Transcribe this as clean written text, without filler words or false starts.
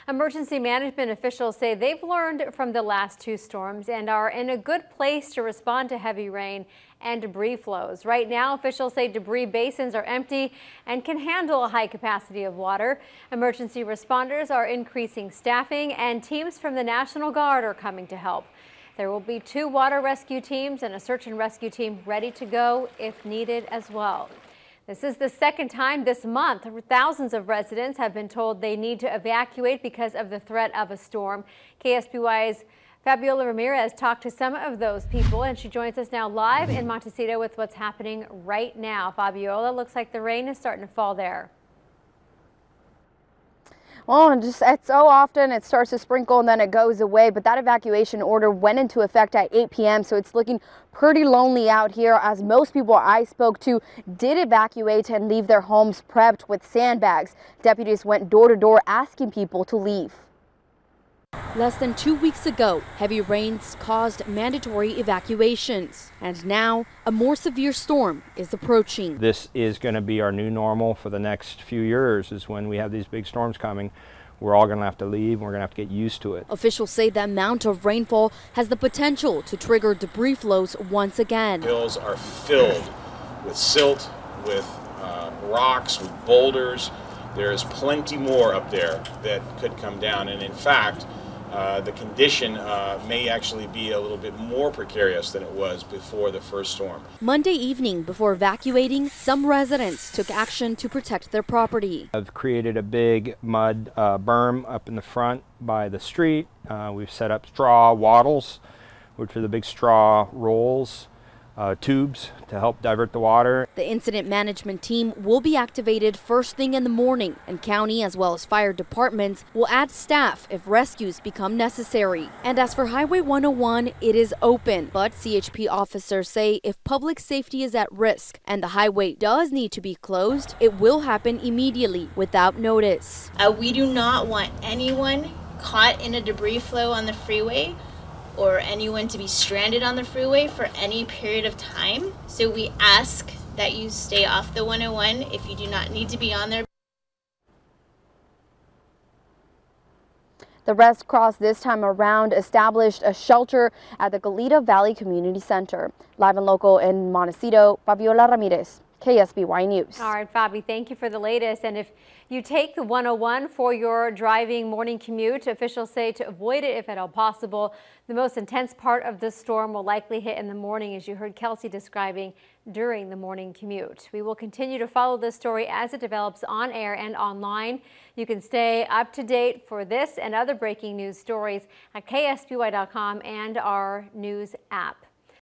Emergency management officials say they've learned from the last two storms and are in a good place to respond to heavy rain and debris flows. Right now, officials say debris basins are empty and can handle a high capacity of water. Emergency responders are increasing staffing, and teams from the National Guard are coming to help. There will be 2 water rescue teams and a search and rescue team ready to go if needed as well. This is the second time this month thousands of residents have been told they need to evacuate because of the threat of a storm. KSBY's Fabiola Ramirez talked to some of those people, and she joins us now live in Montecito with what's happening right now. Fabiola, looks like the rain is starting to fall there. Well, it's so often it starts to sprinkle and then it goes away. But that evacuation order went into effect at 8 p.m. So it's looking pretty lonely out here, as most people I spoke to did evacuate and leave their homes prepped with sandbags. Deputies went door to door asking people to leave. Less than 2 weeks ago, heavy rains caused mandatory evacuations. And now a more severe storm is approaching. This is going to be our new normal for the next few years, is when we have these big storms coming. We're all going to have to leave, and we're going to have to get used to it. Officials say the amount of rainfall has the potential to trigger debris flows once again. Hills are filled with silt, with rocks, with boulders. There is plenty more up there that could come down, and in fact, the condition may actually be a little bit more precarious than it was before the first storm. Monday evening, before evacuating, some residents took action to protect their property. I've created a big mud berm up in the front by the street. We've set up straw wattles, which are the big straw rolls, tubes to help divert the water. The incident management team will be activated first thing in the morning, and county as well as fire departments will add staff if rescues become necessary. And as for Highway 101, it is open, but CHP officers say if public safety is at risk and the highway does need to be closed, it will happen immediately without notice. We do not want anyone caught in a debris flow on the freeway or anyone to be stranded on the freeway for any period of time. So we ask that you stay off the 101 if you do not need to be on there. The Red Cross this time around established a shelter at the Goleta Valley Community Center. Live and local in Montecito, Fabiola Ramirez, KSBY News. All right, Fabi, thank you for the latest. And if you take the 101 for your driving morning commute, officials say to avoid it if at all possible. The most intense part of the storm will likely hit in the morning, as you heard Kelsey describing during the morning commute. We will continue to follow this story as it develops on air and online. You can stay up to date for this and other breaking news stories at ksby.com and our news app.